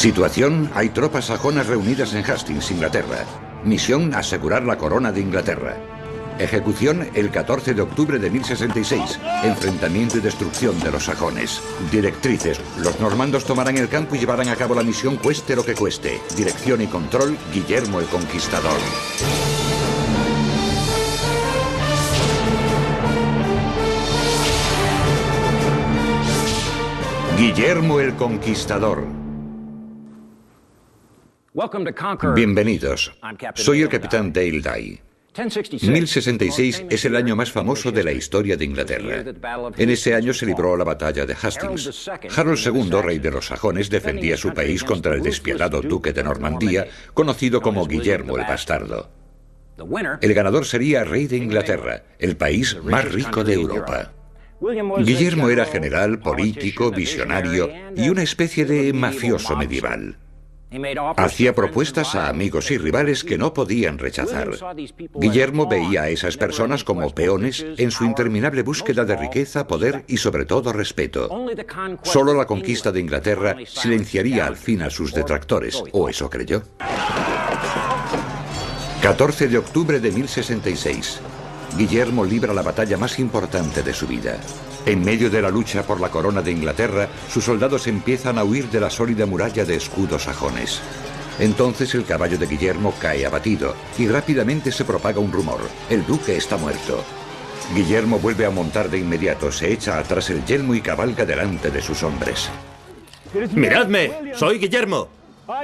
Situación: hay tropas sajonas reunidas en Hastings, Inglaterra. Misión: asegurar la corona de Inglaterra. Ejecución: el 14 de octubre de 1066. Enfrentamiento y destrucción de los sajones. Directrices: los normandos tomarán el campo y llevarán a cabo la misión cueste lo que cueste. Dirección y control: Guillermo el Conquistador. Guillermo el Conquistador. Bienvenidos. Soy el capitán Dale Dye. 1066 es el año más famoso de la historia de Inglaterra. En ese año se libró la batalla de Hastings. Harold II, rey de los sajones, defendía su país contra el despiadado duque de Normandía, conocido como Guillermo el Bastardo. El ganador sería rey de Inglaterra, el país más rico de Europa. Guillermo era general, político, visionario y una especie de mafioso medieval. Hacía propuestas a amigos y rivales que no podían rechazar. Guillermo veía a esas personas como peones en su interminable búsqueda de riqueza, poder y sobre todo respeto. Solo la conquista de Inglaterra silenciaría al fin a sus detractores, o eso creyó. 14 de octubre de 1066. Guillermo libra la batalla más importante de su vida. En medio de la lucha por la corona de Inglaterra, sus soldados empiezan a huir de la sólida muralla de escudos sajones. Entonces el caballo de Guillermo cae abatido y rápidamente se propaga un rumor: el duque está muerto. Guillermo vuelve a montar de inmediato, se echa atrás el yelmo y cabalga delante de sus hombres. ¡Miradme! ¡Soy Guillermo!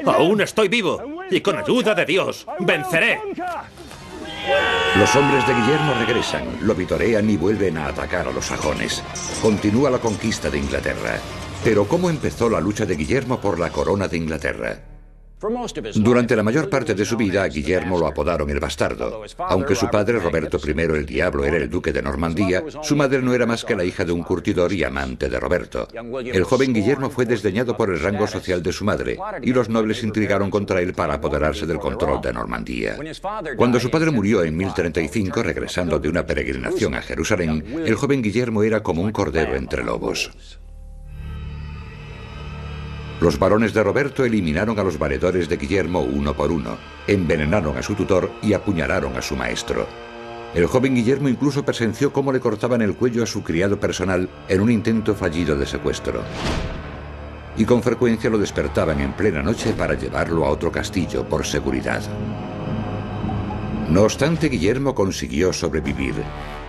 ¡Aún estoy vivo! ¡Y con ayuda de Dios, venceré! Los hombres de Guillermo regresan, lo vitorean y vuelven a atacar a los sajones. Continúa la conquista de Inglaterra. Pero ¿cómo empezó la lucha de Guillermo por la corona de Inglaterra? Durante la mayor parte de su vida, a Guillermo lo apodaron el Bastardo. Aunque su padre, Roberto I el Diablo, era el duque de Normandía, su madre no era más que la hija de un curtidor y amante de Roberto. El joven Guillermo fue desdeñado por el rango social de su madre, y los nobles intrigaron contra él para apoderarse del control de Normandía. Cuando su padre murió en 1035, regresando de una peregrinación a Jerusalén, el joven Guillermo era como un cordero entre lobos. Los varones de Roberto eliminaron a los valedores de Guillermo uno por uno, envenenaron a su tutor y apuñalaron a su maestro. El joven Guillermo incluso presenció cómo le cortaban el cuello a su criado personal en un intento fallido de secuestro. Y con frecuencia lo despertaban en plena noche para llevarlo a otro castillo por seguridad. No obstante, Guillermo consiguió sobrevivir.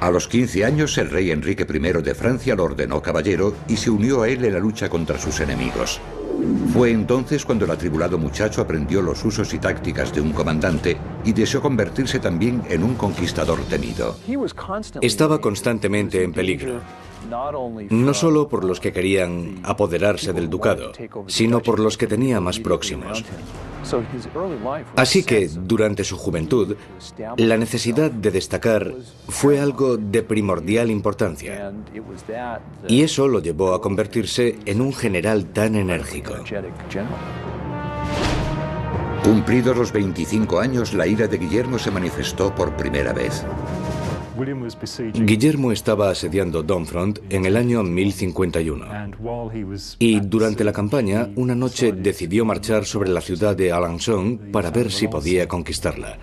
A los 15 años, el rey Enrique I de Francia lo ordenó caballero y se unió a él en la lucha contra sus enemigos. Fue entonces cuando el atribulado muchacho aprendió los usos y tácticas de un comandante y deseó convertirse también en un conquistador temido. Estaba constantemente en peligro, no solo por los que querían apoderarse del ducado, sino por los que tenía más próximos. Así que, durante su juventud, la necesidad de destacar fue algo de primordial importancia. Y eso lo llevó a convertirse en un general tan enérgico. Cumplidos los 25 años, la ira de Guillermo se manifestó por primera vez. Guillermo estaba asediando Domfront en el año 1051 y durante la campaña una noche decidió marchar sobre la ciudad de Alençon para ver si podía conquistarla.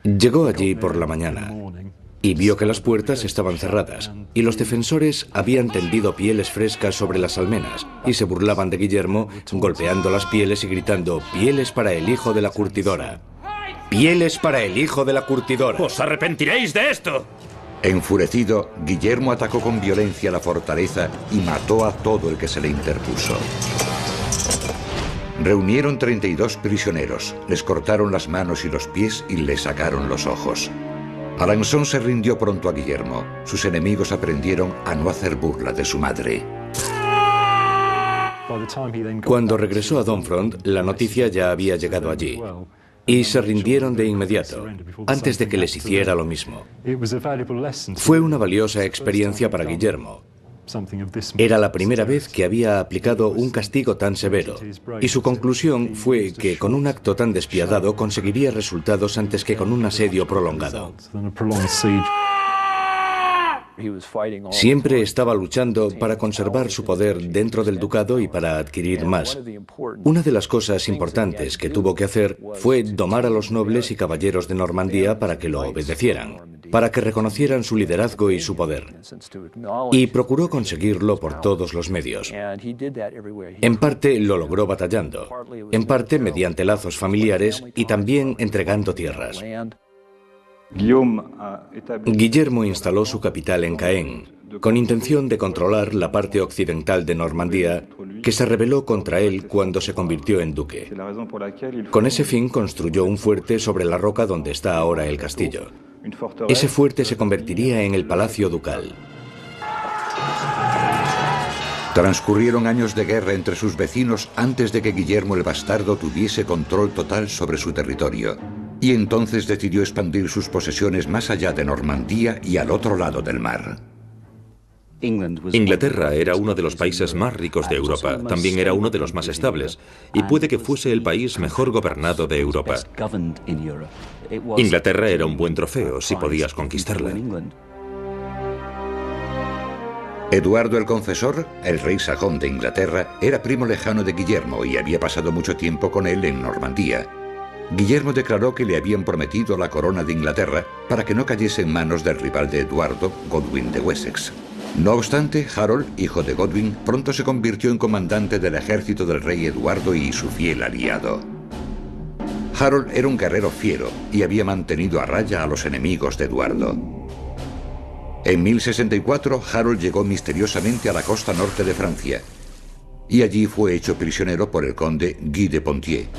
Llegó allí por la mañana y vio que las puertas estaban cerradas y los defensores habían tendido pieles frescas sobre las almenas y se burlaban de Guillermo golpeando las pieles y gritando: «¡Pieles para el hijo de la curtidora! ¡Pieles para el hijo de la curtidora!». ¡Os arrepentiréis de esto! Enfurecido, Guillermo atacó con violencia la fortaleza y mató a todo el que se le interpuso. Reunieron 32 prisioneros, les cortaron las manos y los pies y les sacaron los ojos. Alençon se rindió pronto a Guillermo. Sus enemigos aprendieron a no hacer burla de su madre. Cuando regresó a Domfront, la noticia ya había llegado allí. Y se rindieron de inmediato, antes de que les hiciera lo mismo. Fue una valiosa experiencia para Guillermo. Era la primera vez que había aplicado un castigo tan severo, y su conclusión fue que con un acto tan despiadado conseguiría resultados antes que con un asedio prolongado. Siempre estaba luchando para conservar su poder dentro del ducado y para adquirir más. Una de las cosas importantes que tuvo que hacer fue domar a los nobles y caballeros de Normandía para que lo obedecieran, para que reconocieran su liderazgo y su poder. Y procuró conseguirlo por todos los medios. En parte lo logró batallando, en parte mediante lazos familiares y también entregando tierras. Guillermo instaló su capital en Caen, con intención de controlar la parte occidental de Normandía, que se rebeló contra él cuando se convirtió en duque. Con ese fin construyó un fuerte sobre la roca donde está ahora el castillo. Ese fuerte se convertiría en el Palacio Ducal. Transcurrieron años de guerra entre sus vecinos antes de que Guillermo el Bastardo tuviese control total sobre su territorio. Y entonces decidió expandir sus posesiones más allá de Normandía y al otro lado del mar. Inglaterra era uno de los países más ricos de Europa, también era uno de los más estables, y puede que fuese el país mejor gobernado de Europa. Inglaterra era un buen trofeo si podías conquistarla. Eduardo el Confesor, el rey sajón de Inglaterra, era primo lejano de Guillermo y había pasado mucho tiempo con él en Normandía. Guillermo declaró que le habían prometido la corona de Inglaterra para que no cayese en manos del rival de Eduardo, Godwin de Wessex. No obstante, Harold, hijo de Godwin, pronto se convirtió en comandante del ejército del rey Eduardo y su fiel aliado. Harold era un guerrero fiero y había mantenido a raya a los enemigos de Eduardo. En 1064, Harold llegó misteriosamente a la costa norte de Francia y allí fue hecho prisionero por el conde Guy de Poitiers.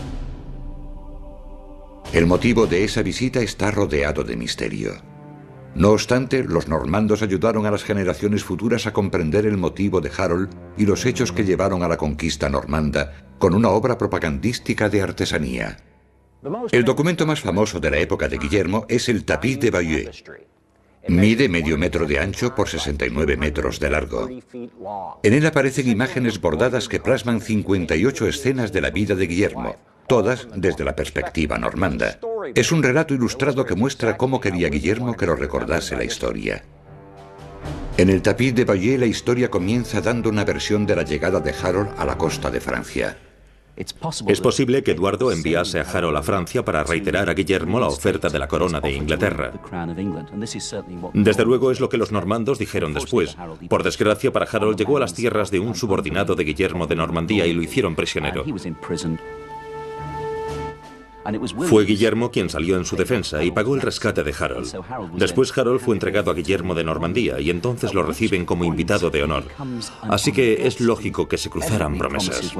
El motivo de esa visita está rodeado de misterio. No obstante, los normandos ayudaron a las generaciones futuras a comprender el motivo de Harold y los hechos que llevaron a la conquista normanda con una obra propagandística de artesanía. El documento más famoso de la época de Guillermo es el Tapiz de Bayeux. Mide medio metro de ancho por 69 metros de largo. En él aparecen imágenes bordadas que plasman 58 escenas de la vida de Guillermo, todas desde la perspectiva normanda. Es un relato ilustrado que muestra cómo quería Guillermo que lo recordase la historia. En el Tapiz de Bayeux la historia comienza dando una versión de la llegada de Harold a la costa de Francia. Es posible que Eduardo enviase a Harold a Francia para reiterar a Guillermo la oferta de la corona de Inglaterra. Desde luego es lo que los normandos dijeron después. Por desgracia para Harold llegó a las tierras de un subordinado de Guillermo de Normandía y lo hicieron prisionero. Fue Guillermo quien salió en su defensa y pagó el rescate de Harold. Después Harold fue entregado a Guillermo de Normandía y entonces lo reciben como invitado de honor. Así que es lógico que se cruzaran promesas.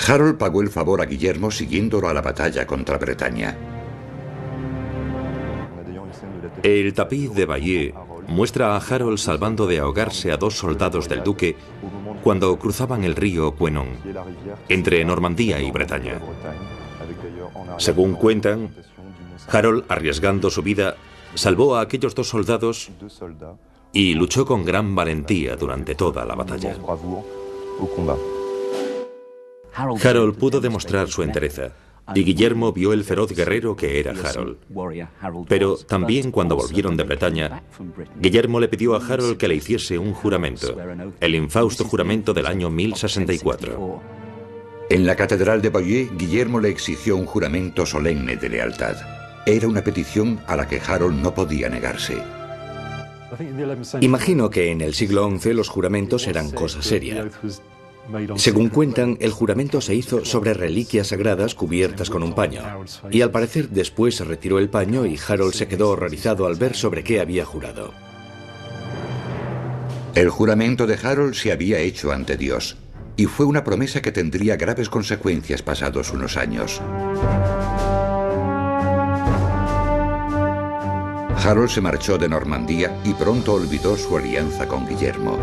Harold pagó el favor a Guillermo siguiéndolo a la batalla contra Bretaña. El Tapiz de Bayeux muestra a Harold salvando de ahogarse a 2 soldados del duque cuando cruzaban el río Quenon, entre Normandía y Bretaña. Según cuentan, Harold, arriesgando su vida, salvó a aquellos 2 soldados y luchó con gran valentía durante toda la batalla. Harold pudo demostrar su entereza, y Guillermo vio el feroz guerrero que era Harold. Pero también cuando volvieron de Bretaña, Guillermo le pidió a Harold que le hiciese un juramento, el infausto juramento del año 1064. En la catedral de Bayeux, Guillermo le exigió un juramento solemne de lealtad. Era una petición a la que Harold no podía negarse. Imagino que en el siglo XI los juramentos eran cosa seria. Según cuentan, el juramento se hizo sobre reliquias sagradas cubiertas con un paño. Y al parecer después se retiró el paño y Harold se quedó horrorizado al ver sobre qué había jurado. El juramento de Harold se había hecho ante Dios, y fue una promesa que tendría graves consecuencias pasados unos años. Harold se marchó de Normandía y pronto olvidó su alianza con Guillermo.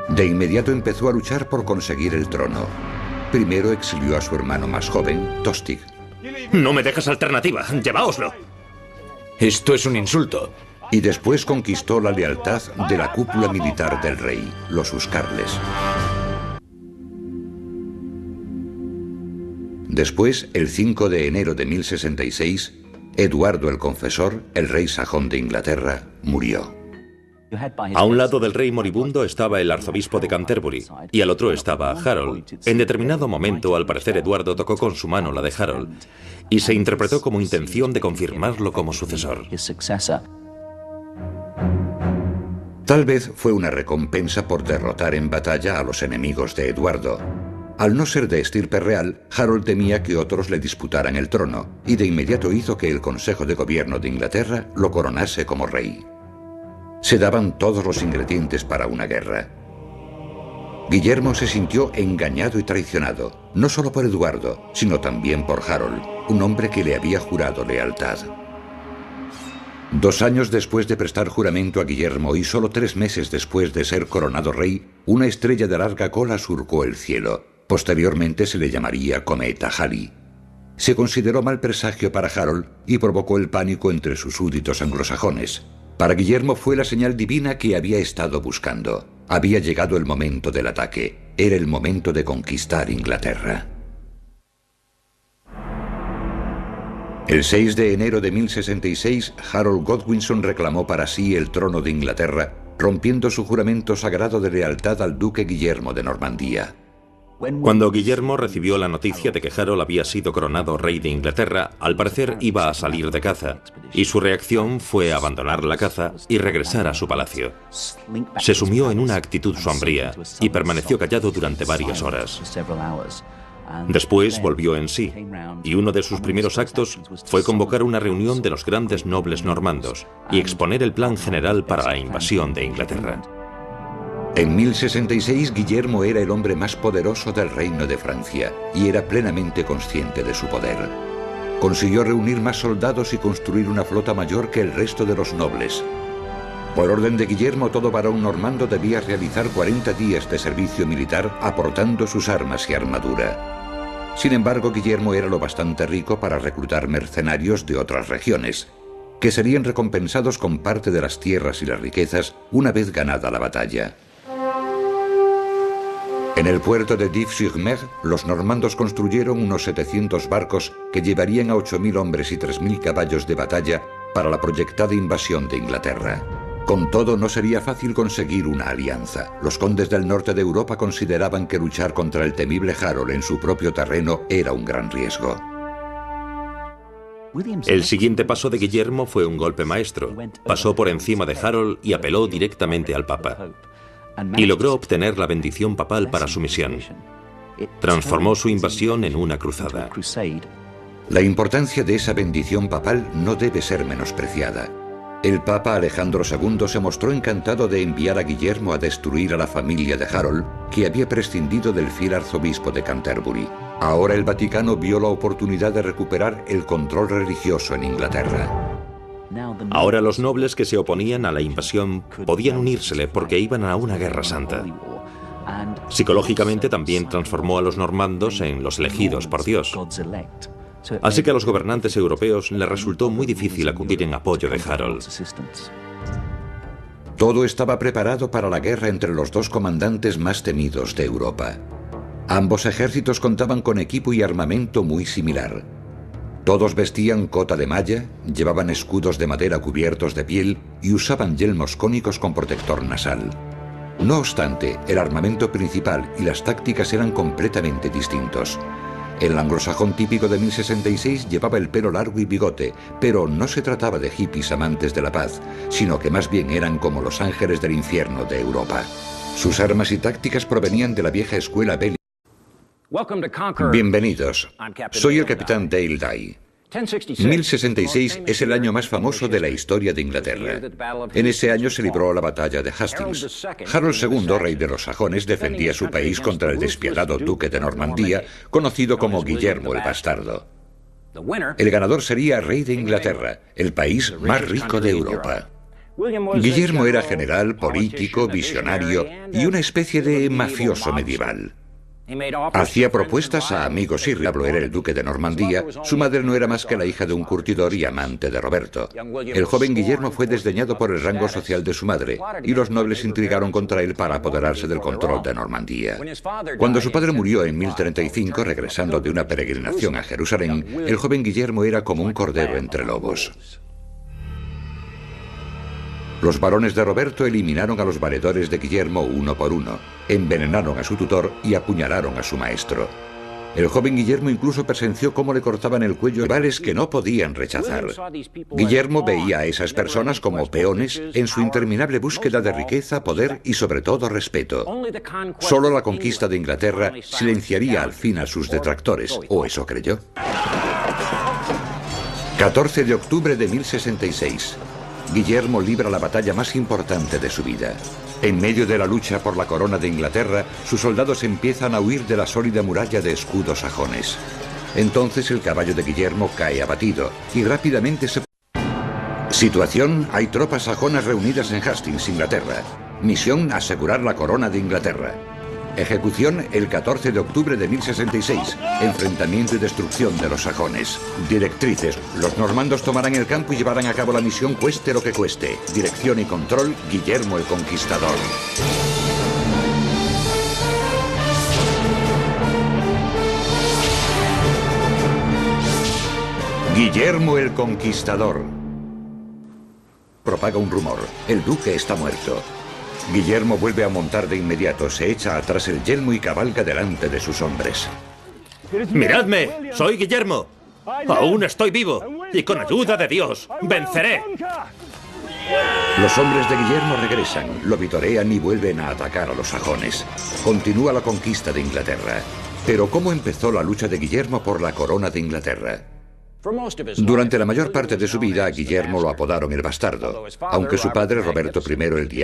De inmediato empezó a luchar por conseguir el trono. Primero exilió a su hermano más joven, Tostig. No me dejas alternativa, lleváoslo. Esto es un insulto. Y después conquistó la lealtad de la cúpula militar del rey, los Huscarles. Después, el 5 de enero de 1066, Eduardo el Confesor, el rey sajón de Inglaterra, murió. A un lado del rey moribundo estaba el arzobispo de Canterbury y al otro estaba Harold. En determinado momento, al parecer, Eduardo tocó con su mano la de Harold y se interpretó como intención de confirmarlo como sucesor. Tal vez fue una recompensa por derrotar en batalla a los enemigos de Eduardo. Al no ser de estirpe real, Harold temía que otros le disputaran el trono y de inmediato hizo que el Consejo de Gobierno de Inglaterra lo coronase como rey. Se daban todos los ingredientes para una guerra. Guillermo se sintió engañado y traicionado, no solo por Eduardo, sino también por Harold, un hombre que le había jurado lealtad. 2 años después de prestar juramento a Guillermo y solo 3 meses después de ser coronado rey, una estrella de larga cola surcó el cielo. Posteriormente se le llamaría Cometa Halley. Se consideró mal presagio para Harold y provocó el pánico entre sus súbditos anglosajones. Para Guillermo fue la señal divina que había estado buscando. Había llegado el momento del ataque. Era el momento de conquistar Inglaterra. El 6 de enero de 1066, Harold Godwinson reclamó para sí el trono de Inglaterra, rompiendo su juramento sagrado de lealtad al duque Guillermo de Normandía. Cuando Guillermo recibió la noticia de que Harold había sido coronado rey de Inglaterra, al parecer iba a salir de caza, y su reacción fue abandonar la caza y regresar a su palacio. Se sumió en una actitud sombría y permaneció callado durante varias horas. Después volvió en sí, y uno de sus primeros actos fue convocar una reunión de los grandes nobles normandos y exponer el plan general para la invasión de Inglaterra. En 1066, Guillermo era el hombre más poderoso del reino de Francia y era plenamente consciente de su poder. Consiguió reunir más soldados y construir una flota mayor que el resto de los nobles. Por orden de Guillermo, todo varón normando debía realizar 40 días de servicio militar aportando sus armas y armadura. Sin embargo, Guillermo era lo bastante rico para reclutar mercenarios de otras regiones, que serían recompensados con parte de las tierras y las riquezas una vez ganada la batalla. En el puerto de Dives-sur-Mer, los normandos construyeron unos 700 barcos que llevarían a 8.000 hombres y 3.000 caballos de batalla para la proyectada invasión de Inglaterra. Con todo, no sería fácil conseguir una alianza. Los condes del norte de Europa consideraban que luchar contra el temible Harold en su propio terreno era un gran riesgo. El siguiente paso de Guillermo fue un golpe maestro. Pasó por encima de Harold y apeló directamente al Papa. Y logró obtener la bendición papal para su misión. Transformó su invasión en una cruzada. La importancia de esa bendición papal no debe ser menospreciada. El Papa Alejandro II se mostró encantado de enviar a Guillermo a destruir a la familia de Harold, que había prescindido del fiel arzobispo de Canterbury. Ahora el Vaticano vio la oportunidad de recuperar el control religioso en Inglaterra. Ahora los nobles que se oponían a la invasión podían unírsele porque iban a una guerra santa. Psicológicamente también transformó a los normandos en los elegidos por Dios. Así que a los gobernantes europeos les resultó muy difícil acudir en apoyo de Harold. Todo estaba preparado para la guerra entre los dos comandantes más temidos de Europa. Ambos ejércitos contaban con equipo y armamento muy similar. Todos vestían cota de malla, llevaban escudos de madera cubiertos de piel y usaban yelmos cónicos con protector nasal. No obstante, el armamento principal y las tácticas eran completamente distintos. El anglosajón típico de 1066 llevaba el pelo largo y bigote, pero no se trataba de hippies amantes de la paz, sino que más bien eran como los ángeles del infierno de Europa. Sus armas y tácticas provenían de la vieja escuela bélica. Bienvenidos. Soy el capitán Dale Dye. 1066 es el año más famoso de la historia de Inglaterra. En ese año se libró la batalla de Hastings. Harold II, rey de los sajones, defendía su país contra el despiadado duque de Normandía, conocido como Guillermo el Bastardo. El ganador sería rey de Inglaterra, el país más rico de Europa. Guillermo era general, político, visionario y una especie de mafioso medieval. Hacía propuestas a amigos y Diablo era el duque de Normandía. Su madre no era más que la hija de un curtidor y amante de Roberto. El joven Guillermo fue desdeñado por el rango social de su madre y los nobles intrigaron contra él para apoderarse del control de Normandía. Cuando su padre murió en 1035, regresando de una peregrinación a Jerusalén, el joven Guillermo era como un cordero entre lobos. Los varones de Roberto eliminaron a los valedores de Guillermo uno por uno, envenenaron a su tutor y apuñalaron a su maestro. El joven Guillermo incluso presenció cómo le cortaban el cuello a rivales que no podían rechazar. Guillermo veía a esas personas como peones en su interminable búsqueda de riqueza, poder y sobre todo respeto. Solo la conquista de Inglaterra silenciaría al fin a sus detractores, o eso creyó. 14 de octubre de 1066. Guillermo libra la batalla más importante de su vida. En medio de la lucha por la corona de Inglaterra, sus soldados empiezan a huir de la sólida muralla de escudos sajones. Entonces el caballo de Guillermo cae abatido y rápidamente se... Situación: hay tropas sajonas reunidas en Hastings, Inglaterra. Misión: asegurar la corona de Inglaterra. Ejecución: el 14 de octubre de 1066. Enfrentamiento y destrucción de los sajones. Directrices: los normandos tomarán el campo y llevarán a cabo la misión cueste lo que cueste. Dirección y control: Guillermo el Conquistador. Guillermo el Conquistador. Propaga un rumor: el duque está muerto. Guillermo vuelve a montar de inmediato, se echa atrás el yelmo y cabalga delante de sus hombres. ¡Miradme! ¡Soy Guillermo! ¡Aún estoy vivo! ¡Y con ayuda de Dios, venceré! Los hombres de Guillermo regresan, lo vitorean y vuelven a atacar a los sajones. Continúa la conquista de Inglaterra. Pero ¿cómo empezó la lucha de Guillermo por la corona de Inglaterra? Durante la mayor parte de su vida, a Guillermo lo apodaron el bastardo, aunque su padre, Roberto I el Diablo,